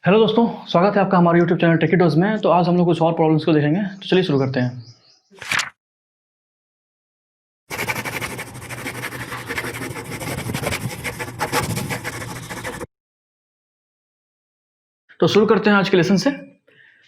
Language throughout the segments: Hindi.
हेलो दोस्तों, स्वागत है आपका हमारे यूट्यूब चैनल टेकिडोज में। तो आज हम लोग कुछ और प्रॉब्लम्स को देखेंगे, तो चलिए शुरू करते हैं। तो शुरू करते हैं आज के लेसन से।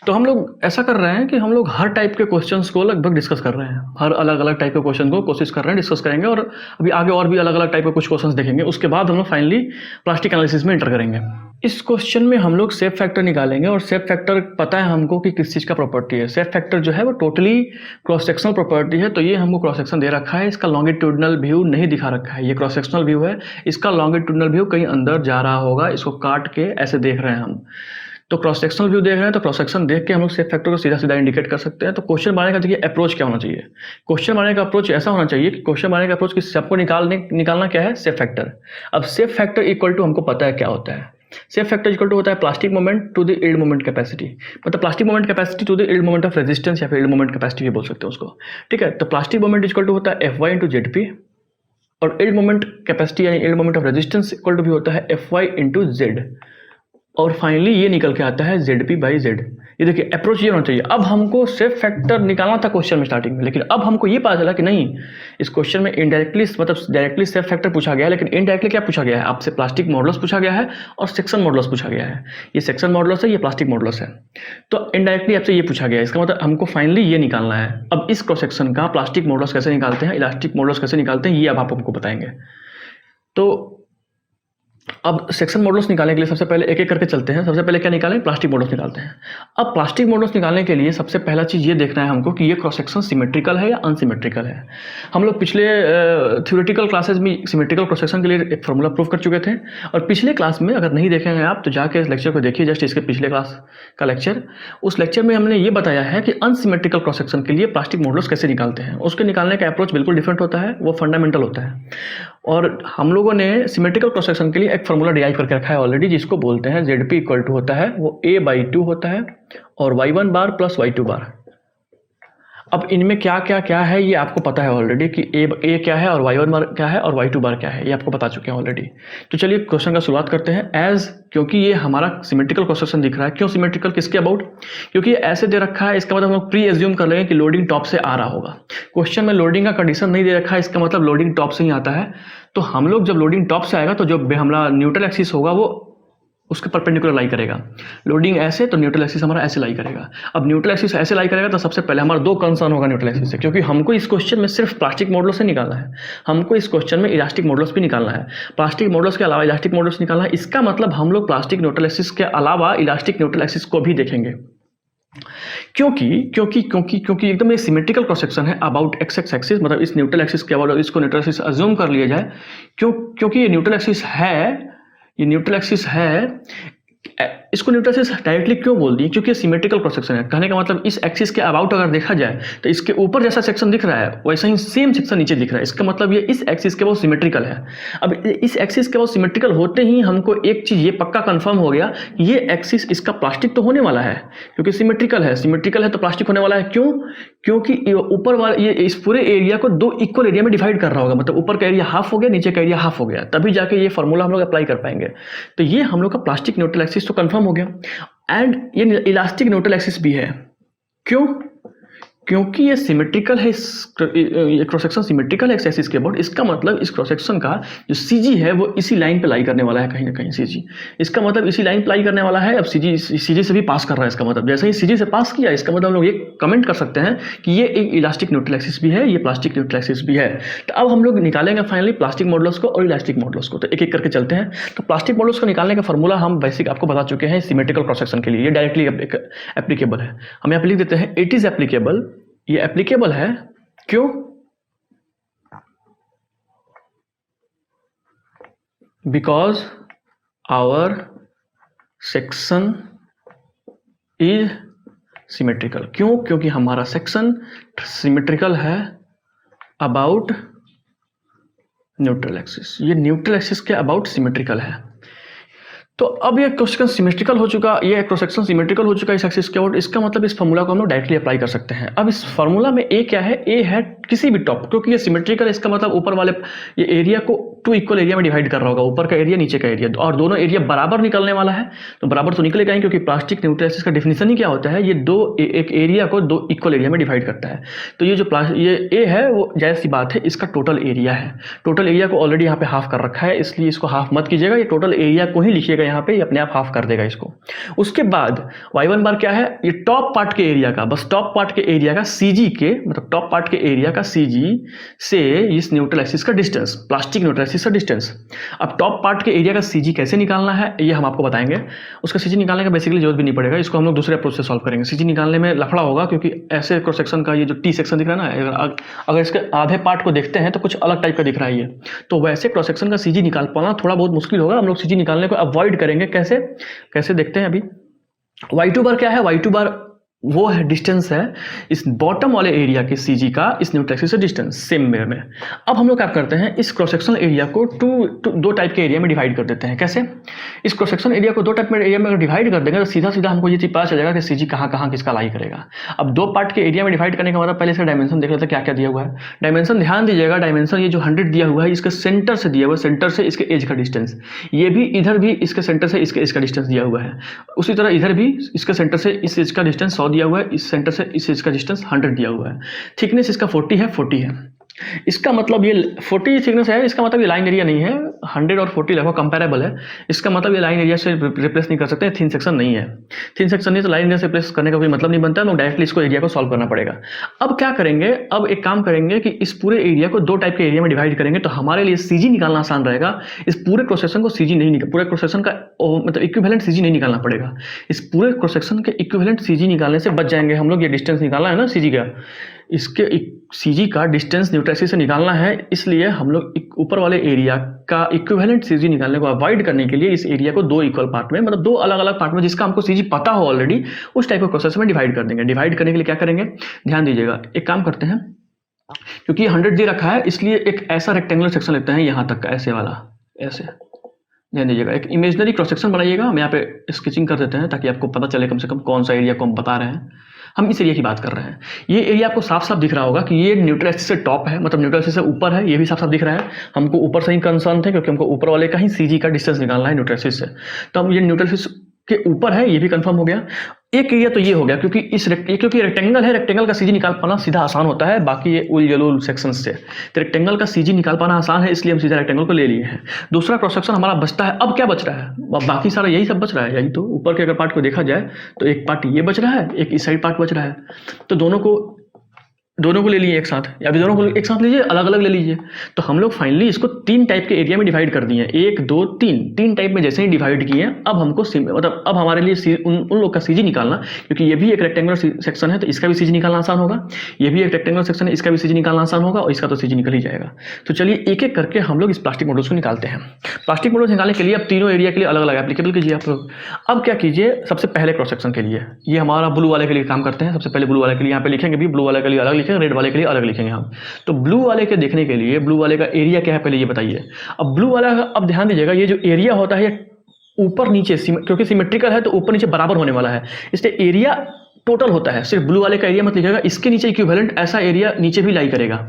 तो हम लोग ऐसा कर रहे हैं कि हम लोग हर टाइप के क्वेश्चंस को लगभग डिस्कस कर रहे हैं, हर अलग अलग टाइप के क्वेश्चन को कोशिश कर रहे हैं, डिस्कस करेंगे और अभी आगे और भी अलग अलग टाइप के कुछ क्वेश्चंस देखेंगे। उसके बाद हम लोग फाइनली प्लास्टिक एनालिसिस में एंटर करेंगे। इस क्वेश्चन में हम लोग सेफ फैक्टर निकालेंगे और सेफ फैक्टर पता है हमको कि किस चीज़ का प्रॉपर्टी है। सेफ फैक्टर जो है वो टोटली क्रॉस सेक्शनल प्रॉपर्टी है। तो ये हमको क्रॉस सेक्शन दे रखा है, इसका लॉन्गिट्यूडनल व्यू नहीं दिखा रखा है। ये क्रॉस सेक्शनल व्यू है, इसका लॉन्गिट्यूडनल व्यू कहीं अंदर जा रहा होगा, इसको काट के ऐसे देख रहे हैं हम। तो क्रॉस सेक्शनल व्यू देख रहे हैं, तो क्रॉस सेक्शन देख के हम लोग सेफ फैक्टर को सीधा सीधा इंडिकेट कर सकते हैं। तो क्वेश्चन बनाने का देखिए अप्रोच क्या होना चाहिए। क्वेश्चन बनाने का अप्रोच ऐसा होना चाहिए कि क्वेश्चन बनाने का अप्रोच किसी सबको निकालना क्या है, सेफ फैक्टर। अब सेफ फैक्टर इक्वल टू हमको पता है क्या होता है। सेफ फैक्टर इक्वल टू होता है plastic moment to the yield moment capacity, मतलब plastic moment capacity to the yield moment of resistance या फिर यील्ड मोमेंट कैपेसिटी भी बोल सकते हैं उसको। ठीक है, तो प्लास्टिक मोमेंट इक्वल टू होता है F Y into Z P और यील्ड मोमेंट कैपेसिटी यानी yield moment of resistance equal to भी होता है एफ वाई इंटू जेड। और फाइनली ये निकल के आता है जेड पी बाई जेड। ये देखिए अप्रोच ये होना चाहिए। अब हमको सेफ फैक्टर निकालना था क्वेश्चन में स्टार्टिंग में, लेकिन अब हमको ये पता चला कि नहीं, इस क्वेश्चन में इनडायरेक्टली मतलब डायरेक्टली सेफ फैक्टर पूछा गया है, लेकिन इनडायरेक्टली क्या पूछा गया है आपसे, प्लास्टिक मॉडुलस पूछा गया है और सेक्शन मॉडुलस पूछा गया है। ये सेक्शन मॉडुलस है, ये प्लास्टिक मॉडुलस है। तो इनडायरेक्टली आपसे ये पूछा गया है, इसका मतलब हमको फाइनली ये निकालना है। अब इस क्रॉस सेक्शन का प्लास्टिक मॉडुलस कैसे निकालते हैं, इलास्टिक मॉडुलस कैसे निकालते हैं, ये अब आप हमको बताएंगे। तो अब सेक्शन मॉडुलस निकालने के लिए सबसे पहले एक एक करके चलते हैं। सबसे पहले क्या निकालें, प्लास्टिक मॉडुलस निकालते हैं। अब प्लास्टिक मॉडुलस निकालने के लिए सबसे पहला चीज़ ये देखना है हमको कि ये क्रॉस सेक्शन सिमेट्रिकल है या अनसिमेट्रिकल है। हम लोग पिछले थ्योरेटिकल क्लासेस में सिमेट्रिकल क्रॉस सेक्शन के लिए एक फॉर्मूला प्रूव कर चुके थे, और पिछले क्लास में अगर नहीं देखे हैं आप तो जाके इस लेक्चर को देखिए, जस्ट इसके पिछले क्लास का लेक्चर। उस लेक्चर में हमने ये बताया है कि अनसिमेट्रिकल क्रॉस सेक्शन के लिए प्लास्टिक मॉडुलस कैसे निकालते हैं। उसके निकालने का अप्रोच बिल्कुल डिफरेंट होता है, वो फंडामेंटल होता है। और हम लोगों ने सिमेट्रिकल क्रॉस सेक्शन के लिए एक फॉर्मूला डिराइव करके रखा है ऑलरेडी, जिसको बोलते हैं जेड पी इक्वल टू होता है वो a/2 होता है और y1 बार प्लस y2 बार। अब इनमें क्या क्या क्या है ये आपको पता है ऑलरेडी कि a क्या है और y1 बार क्या है और y2 बार क्या है, ये आपको बता चुके हैं ऑलरेडी। तो चलिए क्वेश्चन का शुरुआत करते हैं। एज क्योंकि ये हमारा सिमेट्रिकल क्रॉस सेक्शन दिख रहा है, क्यों सिमेट्रिकल, किसके अबाउट, क्योंकि ये ऐसे दे रखा है, इसका मतलब हम लोग प्री एज्यूम कर लेंगे कि लोडिंग टॉप से आ रहा होगा। क्वेश्चन में लोडिंग का कंडीशन नहीं दे रखा है, इसका मतलब लोडिंग टॉप से ही आता है। तो हम लोग जब लोडिंग टॉप से आएगा तो जो हमारा न्यूट्रल एक्सिस होगा वो उसके परपेंडिकुलर लाई करेगा। लोडिंग ऐसे तो न्यूट्रल एक्सिस हमारा ऐसे लाई करेगा। अब न्यूट्रल एक्सिस ऐसे लाई करेगा तो सबसे पहले हमारा दो कंसर्न होगा न्यूट्रल एक्सिस से, क्योंकि हमको इस क्वेश्चन में सिर्फ प्लास्टिक मॉडुलस से निकालना है, हमको इस क्वेश्चन में इलास्टिक मॉडुलस भी निकालना है। प्लास्टिक मॉडुलस के अलावा इलास्टिक मॉडुलस निकालना है, इसका मतलब हम लोग प्लास्टिक न्यूट्रल एक्सिस के अलावा इलास्टिक न्यूट्रल एक्सिस को भी देखेंगे। क्योंकि क्योंकि क्योंकि क्योंकि एकदम ये सिमेट्रिकल क्रॉस सेक्शन है अबाउट एक्स एक्सिस, मतलब इस न्यूट्रल एक्सिस के अबाउट इसको न्यूट्रल एक्सिस अज्यूम कर लिया जाए। क्योंकि ये न्यूट्रल एक्सिस है, ये न्यूट्रल एक्सिस है। इसको न्यूट्रल एक्सिस डायरेक्टली क्यों बोल दिए, क्योंकि सिमेट्रिकल क्रॉस सेक्शन है। कहने का मतलब इस एक्सिस के अबाउट अगर देखा जाए तो इसके ऊपर जैसा सेक्शन दिख रहा है वैसा ही सेम सेक्शन नीचे दिख रहा है। इसका मतलब ये इस एक्सिस के बहुत सिमेट्रिकल है। अब इस एक्सिस के बहुत सिमेट्रिकल होते ही हमको एक चीज ये पक्का कंफर्म हो गया, ये एक्सिस इसका प्लास्टिक तो होने वाला है, क्योंकि सिमेट्रिकल है तो प्लास्टिक होने वाला है। क्यों, क्योंकि ऊपर वाला ये इस पूरे एरिया को दो इक्वल एरिया में डिवाइड कर रहा होगा, मतलब ऊपर का एरिया हाफ हो गया, नीचे का एरिया हाफ हो गया, तभी जाके ये फॉर्मूला हम लोग अप्लाई कर पाएंगे। तो ये हम लोग का प्लास्टिक न्यूट्रल एक्सिस तो कंफर्म हो गया। एंड ये इलास्टिक न्यूट्रल एक्सिस भी है। क्यों, क्योंकि ये सिमेट्रिकल है, ये क्रॉस सेक्शन सिमेट्रिकल है एक्सिस के अबाउट। इसका मतलब इस क्रॉस सेक्शन का जो सीजी है वो इसी लाइन पे लाई करने वाला है, कहीं ना कहीं सीजी, इसका मतलब इसी लाइन पे लाई करने वाला है। अब सीजी से भी पास कर रहा है, इसका मतलब जैसे ही सीजी से पास किया, इसका मतलब हम लोग ये कमेंट कर सकते हैं कि ये एक इलास्टिक न्यूट्रल एक्सिस भी है, ये प्लास्टिक न्यूट्रल एक्सिस भी है। तो अब हम लोग निकालेंगे फाइनली प्लास्टिक मॉडुलस को और इलास्टिक मॉडुलस को। तो एक एक करके चलते हैं। तो प्लास्टिक मॉडुलस को निकालने का फॉर्मूला हम बेसिक आपको बता चुके हैं सिमेट्रिकल क्रॉस सेक्शन के लिए, ये डायरेक्टली एप्लीकेबल है। हम यहाँ पे लिख देते हैं इट इज एप्लीकेबल। ये एप्लीकेबल है क्यों, because our section is symmetrical. क्यों, क्योंकि हमारा सेक्शन सिमेट्रिकल है अबाउट न्यूट्रल एक्सिस। ये न्यूट्रल एक्सिस के अबाउट सिमेट्रिकल है। तो अब ये क्वेश्चन सिमेट्रिकल हो चुका, ये क्रॉस सेक्शन सिमेट्रिकल हो चुका इस एक्सिस के अबाउट। इसका मतलब इस फॉर्मूला को हम लोग डायरेक्टली अप्लाई कर सकते हैं। अब इस फॉर्मूला में ए क्या है, ए है किसी भी टॉप, क्योंकि ये सिमेट्रिकल है, इसका मतलब ऊपर वाले ये एरिया को टू इक्वल एरिया में डिवाइड कर रहा होगा, ऊपर का एरिया नीचे का एरिया, और दोनों एरिया बराबर निकलने वाला है, तो बराबर तो निकलेगा ही, क्योंकि प्लास्टिक न्यूट्रल एक्सिस का डेफिनेशन ही क्या होता है, ये एक एरिया को दो इक्वल एरिया में डिवाइड करता है। तो ये जो ये ए है वो जायज़ सी बात है, इसका टोटल एरिया है। टोटल एरिया को ऑलरेडी यहाँ पे हाफ कर रखा है, इसलिए इसको हाफ मत कीजिएगा, ये टोटल एरिया को ही लिखिएगा यहाँ पे, ये अपने आप हाफ कर देगा इसको। उसके बाद y1 बार क्या है, ये टॉप पार्ट के एरिया का, बस टॉप पार्ट के एरिया का CG के, मतलब टॉप पार्ट के एरिया का CG से इस न्यूट्रल एक्सिस का डिस्टेंस, प्लास्टिक न्यूट्रल एक्सिस का डिस्टेंस। अब टॉप पार्ट के एरिया का CG कैसे निकालना है ये हम आपको बताएंगे। उसका CG निकालने का बेसिकली जरूरत भी नहीं पड़ेगा, इसको हम लोग दूसरे अप्रोच से सॉल्व करेंगे। CG निकालने में लफड़ा होगा, क्योंकि ऐसे क्रॉस सेक्शन का ये जो T सेक्शन दिख रहा है ना, अगर इसके आधे पार्ट को देखते हैं तो कुछ अलग टाइप का दिख रहा है ये, तो वैसे क्रॉस सेक्शन का CG निकाल पाना थोड़ा बहुत मुश्किल होगा। हम लोग CG निकालने को अवॉइड करेंगे। कैसे देखते हैं अभी। y2 बार क्या है, y2 बार वो है डिस्टेंस है इस बॉटम वाले एरिया के CG का इस न्यूट्रल एक्सिस से डिस्टेंस, सेम वे में। अब हम लोग क्या करते हैं, इस क्रॉस सेक्शनल एरिया को दो टाइप के एरिया में डिवाइड कर देते हैं। कैसे, इस क्रॉस सेक्शनल एरिया को दो टाइप में एरिया में डिवाइड कर देंगे तो सीधा सीधा हमको ये चीज पता चल जाएगा कि CG कहाँ किसका लाई करेगा। अब दो पार्ट के एरिया में डिवाइड करने का मतलब पहले इसका डायमेंशन देख लेते हैं क्या क्या दिया हुआ है। डायमेंशन ध्यान दीजिएगा, डायमेंशन ये जो 100 दिया हुआ है इसके सेंटर से दिया हुआ है, सेंटर से इसके एज का डिस्टेंस, ये भी इधर भी इसके सेंटर से इसके एज का डिस्टेंस दिया हुआ है। उसी तरह इधर भी इसके सेंटर से इस एज का डिस्टेंस 100 दिया हुआ है, इस सेंटर से इस इसका डिस्टेंस 100 दिया हुआ है। थिकनेस इसका 40 है। इसका मतलब ये 40 थिकनेस है, इसका मतलब ये लाइन एरिया नहीं है। 100 और 40 लगभग कंपेरेबल है, इसका मतलब ये लाइन एरिया से रिप्लेस नहीं कर सकते। थिन सेक्शन नहीं है, थिन सेक्शन नहीं तो लाइन एरिया से रिप्लेस करने का कोई मतलब नहीं बनता है, तो डायरेक्टली इसको एरिया को सॉल्व करना पड़ेगा। अब क्या करेंगे, अब एक काम करेंगे कि इस पूरे एरिया को दो टाइप के एरिया में डिवाइड करेंगे, तो हमारे लिए CG निकालना आसान रहेगा। इस पूरे क्रॉस सेक्शन को CG नहीं निकाल, पूरे क्रॉस सेक्शन का मतलब इक्विवेलेंट CG नहीं निकालना पड़ेगा। इस पूरे क्रॉस सेक्शन के इक्विवेलेंट CG निकालने से बच जाएंगे हम लोग। ये डिस्टेंस निकालना है ना CG का, इसके CG का डिस्टेंस न्यूट्रल एक्सिस से निकालना है, इसलिए हम लोग ऊपर वाले एरिया का इक्विवेलेंट CG निकालने को अवॉइड करने के लिए इस एरिया को दो इक्वल पार्ट में, मतलब दो अलग अलग पार्ट में जिसका हमको CG पता हो ऑलरेडी, उस टाइप के प्रोसेस में डिवाइड कर देंगे। डिवाइड करने के लिए क्या करेंगे, ध्यान दीजिएगा, एक काम करते हैं, क्योंकि 100 दे रखा है इसलिए एक ऐसा रेक्टेंगुलर सेक्शन लेते हैं यहाँ तक का, ऐसे वाला, ऐसे ध्यान दीजिएगा। एक इमेजिनरी क्रॉस सेक्शन बनाइएगा, हम यहाँ पे स्केचिंग कर देते हैं ताकि आपको पता चले कम से कम कौन सा एरिया को हम बता रहे हैं। हम इस एरिया की बात कर रहे हैं। ये एरिया आपको साफ साफ दिख रहा होगा कि ये न्यूट्रल एक्सिस से टॉप है, मतलब न्यूट्रल एक्सिस से ऊपर है, ये भी साफ साफ दिख रहा है। हमको ऊपर से ही कंसर्न थे क्योंकि हमको ऊपर वाले का ही CG का डिस्टेंस निकालना है न्यूट्रल एक्सिस से, तो हम ये न्यूट्रल एक्सिस के ऊपर है, ये भी कंफर्म हो गया। एक एरिया तो ये हो गया, क्योंकि क्योंकि रेक्टेंगल है, रेक्टेंगल का CG निकाल पाना सीधा आसान होता है, बाकी ये उल जलूल सेक्शन से, तो रेक्टेंगल का CG निकाल पाना आसान है, इसलिए हम सीधा रेक्टेंगल को ले लिए हैं। दूसरा क्रॉस सेक्शन हमारा बचता है। अब क्या बच रहा है, बाकी सारा यही सब बच रहा है। यही तो ऊपर के अगर पार्ट को देखा जाए तो एक पार्ट ये बच रहा है, एक इस साइड पार्ट बच रहा है, तो दोनों को ले लिए एक साथ, या फिर दोनों को एक साथ लीजिए, अलग अलग ले लीजिए। तो हम लोग फाइनली इसको 3 टाइप के एरिया में डिवाइड कर दिए, 1 2 3 टाइप में जैसे ही डिवाइड किए, अब हमको मतलब अब हमारे लिए उन लोग का CG निकालना, क्योंकि ये भी एक रेक्टेंगुलर सेक्शन है तो इसका भी CG निकालना आसान होगा, ये भी एक रेक्टेंगुलर सेक्शन है इसका भी CG निकालना आसान होगा, और इसका तो CG निकल ही जाएगा। तो चलिए एक एक करके हम लोग इस प्लास्टिक मॉडल्स को निकालते हैं। प्लास्टिक मॉडल्स निकालने के लिए अब तीनों एरिया के लिए अलग अलग एप्लीकेबल कीजिए आप लोग। अब क्या कीजिए, सबसे पहले क्रॉस सेक्शन के लिए, ये हमारा ब्लू वाले के लिए काम करते हैं। सबसे पहले ब्लू वाले के लिए यहाँ पे लिखेंगे भी, ब्लू वाले के लिए अलग लिखेंगे, रेड वाले के लिए अलग लिखेंगे हम। तो ब्लू वाले के देखने के लिए ब्लू वाले का एरिया क्या है पहले ये बताइए। अब ब्लू वाला, अब ध्यान दीजिएगा, ये जो एरिया होता है ऊपर नीचे, क्योंकि सिमेट्रिकल है तो ऊपर नीचे बराबर होने वाला है, इसलिए एरिया टोटल होता है। सिर्फ ब्लू वाले का एरिया मत लिखिएगा, इसके नीचे इक्विवेलेंट ऐसा एरिया नीचे भी लाई करेगा,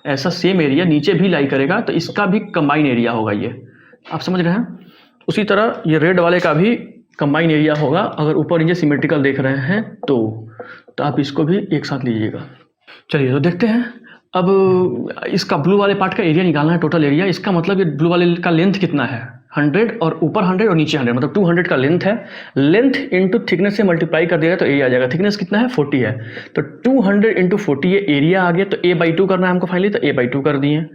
ऐसा सेम एरिया नीचे भी लाई करेगा, तो इसका भी कंबाइन एरिया होगा। ये आप समझ रहे हैं। उसी तरह ये रेड वाले का भी कंबाइन एरिया होगा, अगर ऊपर नीचे सिमेट्रिकल देख रहे हैं तो आप इसको भी एक साथ लीजिएगा। चलिए तो देखते हैं। अब इसका ब्लू वाले पार्ट का एरिया निकालना है, टोटल एरिया। इसका मतलब ये ब्लू वाले का लेंथ कितना है, 100 और ऊपर 100 और नीचे 100, मतलब 200 का लेंथ है। लेंथ इंटू थिकनेस से मल्टीप्लाई कर देगा तो एरिया आ जाएगा। थिकनेस कितना है, 40 है, तो 200 इंटू 40 ये एरिया आ गया। तो A/2 करना है हमको फाइनली, तो A/2 कर दिए,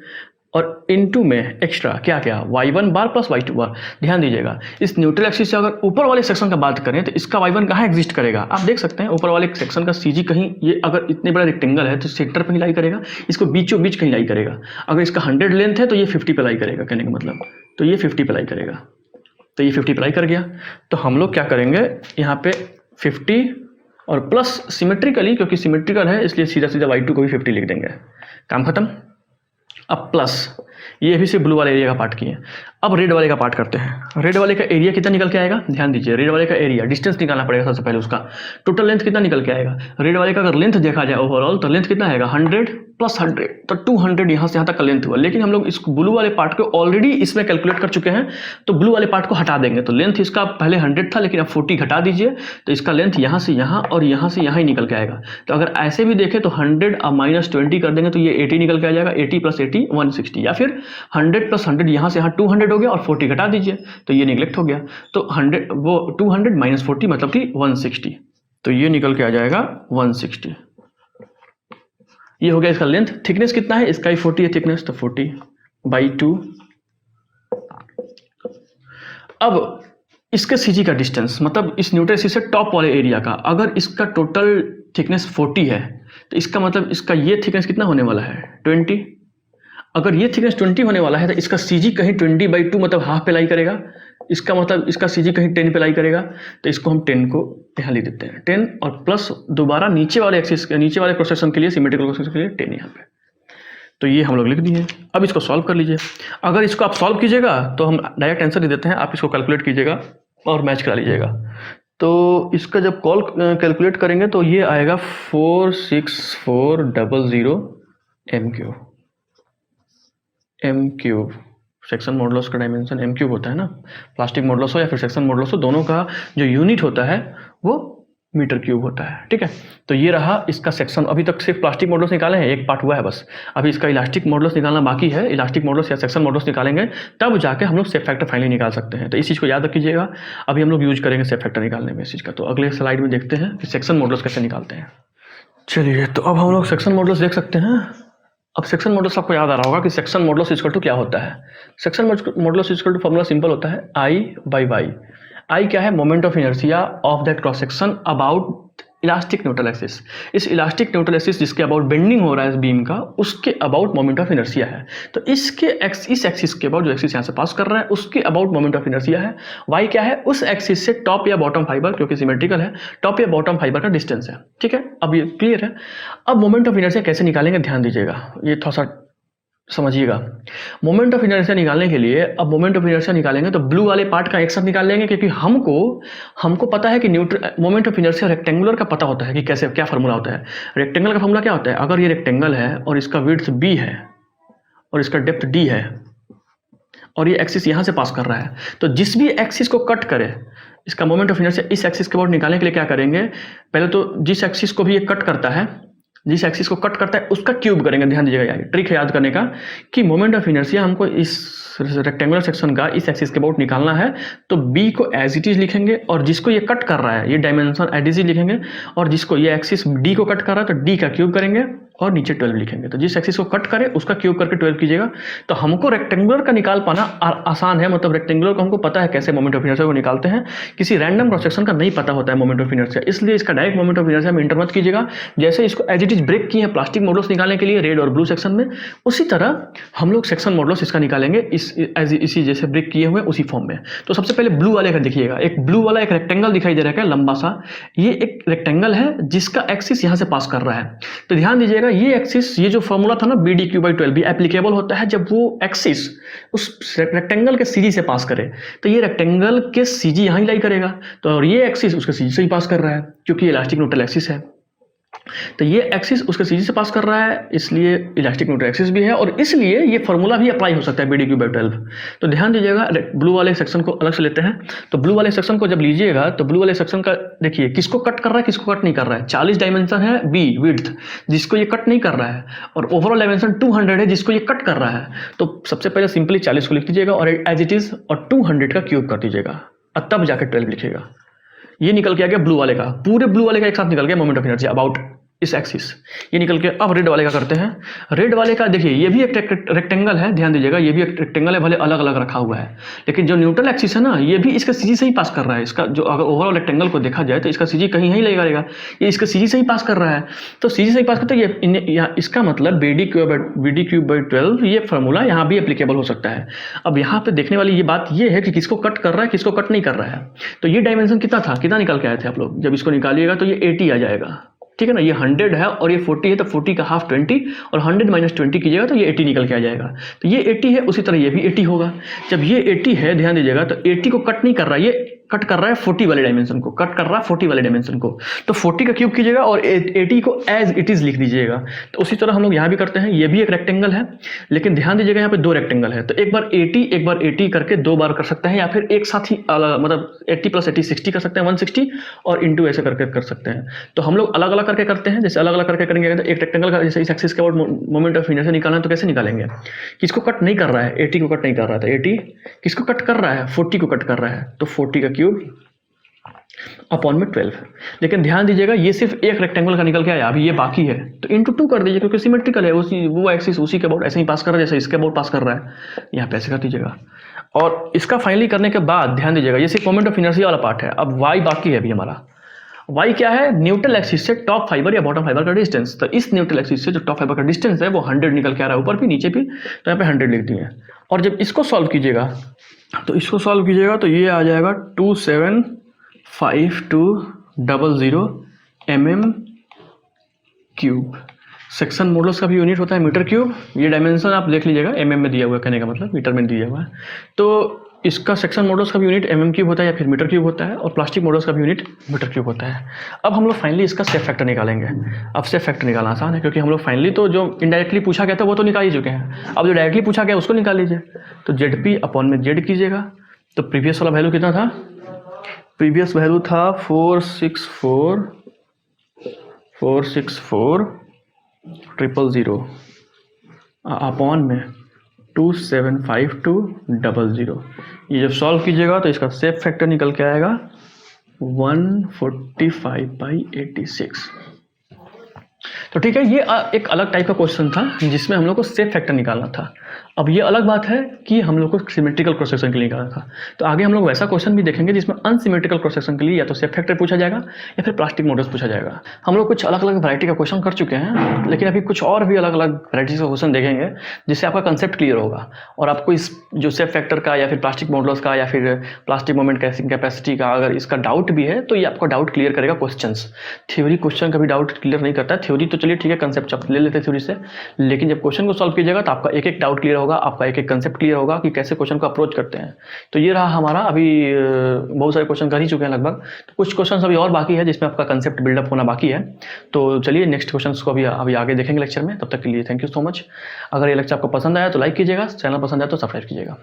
और इनटू में एक्स्ट्रा क्या क्या, y1 बार प्लस y2 बार। ध्यान दीजिएगा, इस न्यूट्रल एक्सिस से अगर ऊपर वाले सेक्शन का बात करें तो इसका y1 कहाँ एग्जिस्ट करेगा, आप देख सकते हैं। ऊपर वाले सेक्शन का CG कहीं, ये अगर इतने बड़ा रेक्टेंगल है तो सेंटर पे ही लाई करेगा, इसको बीचों बीच कहीं लाई करेगा। अगर इसका 100 लेंथ है तो ये 50 पे लाई करेगा, कहने का मतलब, तो ये 50 पे लाई करेगा, तो ये 50 पे लाई कर गया। तो हम लोग क्या करेंगे, यहाँ पे 50 और प्लस सिमेट्रिकली, क्योंकि सिमेट्रिकल है इसलिए सीधा सीधा y2 को भी 50 लिख देंगे, काम खत्म। अब प्लस, ये भी सिर्फ ब्लू वाले एरिया का पार्ट किए। अब रेड वाले का पार्ट करते हैं। रेड वाले का एरिया कितना निकल के आएगा, ध्यान दीजिए, रेड वाले का एरिया डिस्टेंस निकालना पड़ेगा सबसे पहले, उसका टोटल लेंथ कितना निकल के आएगा। रेड वाले का अगर लेंथ देखा जाए ओवरऑल तो लेंथ कितना आएगा 100 + 100, तो 200 यहाँ से यहाँ तक का लेंथ हुआ। लेकिन हम लोग इस ब्लू वाले पार्ट को ऑलरेडी इसमें कैलकुलेट कर चुके हैं, तो ब्लू वाले पार्ट को हटा देंगे। तो लेंथ इसका पहले 100 था, लेकिन अब 40 घटा दीजिए, तो इसका लेंथ यहाँ से यहाँ और यहाँ से यहाँ ही निकल के आएगा। तो अगर ऐसे भी देखें तो 100 अब -20 कर देंगे तो ये 80 निकल के आ जाएगा, 80 + 80 160, या फिर 100 + 100 यहाँ से यहाँ 200 हो गया और 40 घटा दीजिए तो ये निगलेक्ट हो गया। तो 100 वो 200 - 40 मतलब कि 160, तो ये निकल के आ जाएगा 160। ये हो गया इसका लेंथ। थिकनेस कितना है इसका, ही 40 है थिकनेस, तो 40/2। अब इसके सीजी का डिस्टेंस, मतलब इस न्यूट्रल एक्सिस से टॉप वाले एरिया का, अगर इसका टोटल थिकनेस 40 है तो इसका मतलब इसका ये थिकनेस कितना होने वाला है 20। अगर ये थिकनेस 20 होने वाला है तो इसका सीजी कहीं 20/2 मतलब हाफ पे लाई करेगा। इसका मतलब इसका सीजी कहीं 10 पे लाई करेगा, तो इसको हम 10 को यहाँ लिख देते हैं 10, और प्लस दोबारा नीचे वाले एक्सिस, नीचे वाले क्रॉस सेक्शन के लिए, सिमेट्रिकल क्रॉस सेक्शन के लिए 10 यहाँ पे। तो ये हम लोग लिख दिए। अब इसको सॉल्व कर लीजिए। अगर इसको आप सॉल्व कीजिएगा तो हम डायरेक्ट आंसर दे देते हैं, आप इसको कैलकुलेट कीजिएगा और मैच करा लीजिएगा। तो इसका जब कैलकुलेट करेंगे तो ये आएगा 46400 m3 सेक्शन मॉडुलस का डायमेंशन m3 होता है ना, प्लास्टिक मॉडुलस हो या फिर सेक्शन मॉडुलस हो, दोनों का जो यूनिट होता है वो m3 होता है। ठीक है, तो ये रहा इसका सेक्शन। अभी तक सिर्फ प्लास्टिक मॉडुलस निकाले हैं, एक पार्ट हुआ है बस। अभी इसका इलास्टिक मॉडुलस निकालना बाकी है। इलास्टिक मॉडुलस या सेक्शन मॉडुलस निकालेंगे तब जाके हम लोग शेप फैक्टर फाइनली निकाल सकते हैं। तो इस चीज़ को याद रखिएगा, अभी हम लोग यूज करेंगे शेप फैक्टर निकालने में इस चीज़ का। तो अगले स्लाइड में देखते हैं कि सेक्शन मॉडुलस कैसे निकालते हैं। चलिए, तो अब हम लोग सेक्शन मॉडुलस देख सकते हैं। अब सेक्शन मॉडुलस आपको याद आ रहा होगा कि सेक्शन मॉडुलस इक्वल टू क्या होता है। Section modulus equal to formula simple होता है I/Y। I क्या है, moment of inertia of that cross section about elastic neutral axis. इस इलास्टिक न्यूट्रल एक्सिस जिसके अबाउट बेंडिंग हो रहा है इस बीम का, उसके अबाउट मोमेंट ऑफ इनर्शिया है। तो इस एक्सिस के अबाउट, जो एक्सिस यहाँ से पास कर रहा है उसके अबाउट मोमेंट ऑफ इनर्शिया है। Y क्या है, उस एक्सिस से टॉप या बॉटम फाइबर, क्योंकि सिमेट्रिकल है, टॉप या बॉटम फाइबर का डिस्टेंस है। ठीक है, अब ये क्लियर है। अब मोमेंट ऑफ इनर्शिया कैसे निकालेंगे, ध्यान दीजिएगा, ये थोड़ा सा समझिएगा। मोमेंट ऑफ इनर्शिया निकालने के लिए, अब मोमेंट ऑफ इनर्शिया निकालेंगे तो ब्लू वाले पार्ट का एक साथ निकाल लेंगे, क्योंकि हमको पता है कि मोमेंट ऑफ इनर्शिया रेक्टेंगुलर का पता होता है कि कैसे क्या फार्मूला होता है। रेक्टेंगल का फार्मूला क्या होता है, अगर ये रेक्टेंगल है और इसका विड्थ b है और इसका डेप्थ d है और ये एक्सिस यहाँ से पास कर रहा है, तो जिस भी एक्सिस को कट करे इसका मोमेंट ऑफ इनर्शिया इस एक्सिस के अबाउट निकालने के लिए क्या करेंगे, पहले तो जिस एक्सिस को भी ये कट करता है, जिस एक्सिस को कट करता है उसका क्यूब करेंगे। ध्यान दीजिएगा, ट्रिक है याद करने का कि मोमेंट ऑफ इनर्शिया हमको इस रेक्टेंगुलर सेक्शन का इस एक्सिस के अबाउट निकालना है, तो b को एज इट इज लिखेंगे और जिसको ये कट कर रहा है ये डायमेंशन एज इट इज लिखेंगे, और जिसको ये एक्सिस d को कट कर रहा है तो d का क्यूब करेंगे और नीचे 12 लिखेंगे। तो जिस एक्सिस को कट करे उसका क्यूब करके 12 कीजिएगा। तो हमको रेक्टेंगुलर का निकाल पाना आसान है, मतलब रेक्टेंगुलर को हमको पता है कैसे मोमेंट ऑफ इनर्शिया को निकालते हैं। किसी रैंडम क्रॉस सेक्शन का नहीं पता होता है मोमेंट ऑफ इनर्शिया, इसलिए इसका डायरेक्ट मोमेंट ऑफ इनर्शिया में इंटर मत कीजिएगा। जैसे इसको एज इट इज ब्रेक किए हैं प्लास्टिक मॉडुलस निकालने के लिए रेड और ब्लू सेक्शन में, उसी तरह हम लोग सेक्शन मॉडुलस इसका निकालेंगे इसी जैसे ब्रेक किए हुए उसी फॉर्म में। तो सबसे पहले ब्लू वाले का देखिएगा, एक ब्लू वाला एक रेक्टेंगल दिखाई दे रहा है लंबा सा, ये एक रेक्टेंगल है जिसका एक्सिस यहाँ से पास कर रहा है। तो ध्यान दीजिएगा, ये एक्सिस, ये जो फॉर्मूला था ना BDQ/12 भी एप्लीकेबल होता है जब वो एक्सिस उस रेक्टेंगल के सीजी से पास करे। तो ये रेक्टेंगल के सीजी यहाँ ही लाई करेगा, तो और ये एक्सिस उसके सीजी से ही पास कर रहा है क्योंकि इलास्टिक न्यूट्रल एक्सिस है। तो ये एक्सिस उसके सीजी से पास कर रहा है, इसलिए इलास्टिक न्यूट्रल एक्सिस भी है और इसलिए ये फॉर्मूला भी अप्लाई हो सकता है BDQ/12। तो ध्यान दीजिएगा, ब्लू वाले सेक्शन को अलग से लेते हैं। तो ब्लू वाले सेक्शन को जब लीजिएगा तो ब्लू वाले सेक्शन का देखिए किसको कट कर रहा है किसको कट नहीं कर रहा है। 40 डायमेंशन है b विड्थ जिसको ये कट नहीं कर रहा है, और ओवरऑल डायमेंशन 200 है जिसको ये कट कर रहा है। तो सबसे पहले सिंपली 40 को लिख दीजिएगा और एज इट इज और 200 का क्यूब कर दीजिएगा और तब जाकर 12 लिखिएगा। ये निकल के आ गया ब्लू वाले का, पूरे ब्लू वाले का एक साथ निकल गया मोमेंट ऑफ इनर्शिया अबाउट इस एक्सिस, ये निकल के। अब रेड वाले का करते हैं। रेड वाले का देखिए, ये भी एक रेक्टेंगल है, ध्यान दीजिएगा, ये भी एक रेक्टेंगल है, भले अलग अलग रखा हुआ है, लेकिन जो न्यूट्रल एक्सिस है ना, ये भी इसका सीजी से ही पास कर रहा है। इसका जो अगर ओवरऑल रेक्टेंगल को देखा जाए तो इसका सीजी कहीं यहीं लगेगा, ये इसका सीजी से ही पास कर रहा है। तो सीजी से ही पास करते ये इसका मतलब BDQ/12 ये फॉर्मूला यहाँ भी एप्लीकेबल हो सकता है। अब यहाँ पे देखने वाली ये बात ये है कि किसको कट कर रहा है किसको कट नहीं कर रहा है। तो ये डायमेंशन कितना था, कितना निकल के आए थे आप लोग, जब इसको निकालिएगा तो ये 80 आ जाएगा। ठीक है ना, ये 100 है और ये 40 है, तो 40 का हाफ 20 और 100 माइनस 20 कीजिएगा तो ये 80 निकल के आ जाएगा। तो ये 80 है, उसी तरह ये भी 80 होगा। जब ये 80 है, ध्यान दीजिएगा, तो 80 को कट नहीं कर रहा है, ये कट कर रहा है 40 वाले डायमेंशन को, कट कर रहा है 40 वाले डायमेंशन को। तो 40 का क्यूब कीजिएगा और 80 को एज इट इज लिख दीजिएगा। तो उसी तरह हम लोग यहाँ भी करते हैं, ये भी एक रेक्टेंगल है, लेकिन ध्यान दीजिएगा यहाँ पे दो रेक्टेंगल है, तो एक बार 80 करके दो बार कर सकते हैं, या फिर एक साथ ही मतलब 80 + 80 60 कर सकते हैं, 160 और इंटू ऐसे करके कर सकते हैं। तो हम लोग अलग अलग करके करते हैं, जैसे अलग अलग करके करेंगे तो एक रेक्टेंगल का जैसे इस एक्सिस के अबाउट मोमेंट ऑफ इनर्शिया निकालना है, तो कैसे निकालेंगे? किसको कट नहीं कर रहा है, 80 को कट नहीं कर रहा था, 80 किसको कट कर रहा है, 40 को कट कर रहा है, तो 40 का क्यूब अपॉन में 12। लेकिन ध्यान दीजिएगा ये सिर्फ एक रेक्टेंगल का निकल के आया, अभी ये बाकी है, तो इंटू 2 कर दीजिए, क्योंकि सिमेट्रिकल है, उसी वो एक्सिस उसी के अबाउट ऐसे ही पास कर रहा है जैसे इसके अबाउट पास कर रहा है, यहाँ पे ऐसे कर दीजिएगा। और इसका फाइनली करने के बाद ध्यान दीजिएगा ये सिर्फ मोमेंट ऑफ इनर्शिया वाला पार्ट है। अब वाई बाकी है अभी हमारा। वाई क्या है? न्यूट्रल एक्सिस से टॉप फाइबर या बॉटम फाइबर का डिस्टेंस। तो इस न्यूट्रल एक्सिस से जो टॉप फाइबर का डिस्टेंस है वो 100 निकल के आ रहा है, ऊपर भी नीचे भी, तो यहाँ पे 100 लिख दिए। और जब इसको सॉल्व कीजिएगा तो ये आ जाएगा 275200 mm³। सेक्शन मॉडुलस का भी यूनिट होता है मीटर क्यूब। ये डायमेंशन आप देख लीजिएगा, mm में दिया हुआ है, कहने का मतलब मीटर में दिया हुआ है। तो इसका सेक्शन मॉडुलस का भी यूनिट mm³ होता है या फिर मीटर क्यूब होता है, और प्लास्टिक मॉडुलस का भी यूनिट मीटर क्यूब होता है। अब हम लोग फाइनली इसका सेफ फैक्टर निकालेंगे। अब सेफ फैक्टर निकालना आसान है, क्योंकि हम लोग फाइनली तो जो इनडायरेक्टली पूछा गया था वो तो निकाल ही चुके हैं, अब जो डायरेक्टली पूछा गया उसको निकाल लीजिए। तो ZP अपॉन में Z कीजिएगा। तो प्रीवियस वाला वैल्यू कितना था? प्रीवियस वैल्यू था 464,000 अपॉन में 275200। ये जब सॉल्व कीजिएगा तो इसका सेफ फैक्टर निकल के आएगा 145/86। तो ठीक है, ये एक अलग टाइप का क्वेश्चन था जिसमें हम लोग को सेफ फैक्टर निकालना था। अब ये अलग बात है कि हम लोग को सिमेट्रिकल क्रॉस सेक्शन के लिए निकालना था। तो आगे हम लोग वैसा क्वेश्चन भी देखेंगे जिसमें अनसिमेट्रिकल क्रॉस सेक्शन के लिए या तो सेफ फैक्टर पूछा जाएगा या फिर प्लास्टिक मॉडल्स पूछा जाएगा। हम लोग कुछ अलग अलग वैरायटी का क्वेश्चन कर चुके हैं, लेकिन अभी कुछ और भी अलग अलग वैरायटी का क्वेश्चन देखेंगे जिससे आपका कंसेप्ट क्लियर होगा, और आपको इस जो सेफ फैक्टर का या फिर प्लास्टिक मॉडल्स का या फिर प्लास्टिक मोमेंट कैपेसिटी का अगर इसका डाउट भी है तो ये आपका डाउट क्लियर करेगा। क्वेश्चंस थ्योरी क्वेश्चन का भी डाउट क्लियर नहीं करता है। थ्योरी तो चलिए ठीक है, कंसेप्ट आप ले लेते हैं थ्योरी से, लेकिन जब क्वेश्चन को सॉल्व कीजिएगा तो आपका एक एक डाउट क्लियर होगा, आपका एक एक कंसेप्ट क्लियर होगा कि कैसे क्वेश्चन को अप्रोच करते हैं। तो ये रहा हमारा, अभी बहुत सारे क्वेश्चन कर ही चुके हैं लगभग, तो कुछ क्वेश्चन अभी और बाकी है जिसमें आपका कंसेप्ट बिल्डअप होना बाकी है। तो चलिए नेक्स्ट क्वेश्चन को अभी आगे देखेंगे लेक्चर में। तब तक के लिए थैंक यू सो मच। अगर ये लेक्चर आपको पसंद आया तो लाइक कीजिएगा, चैनल पसंद आया तो सब्सक्राइब कीजिएगा।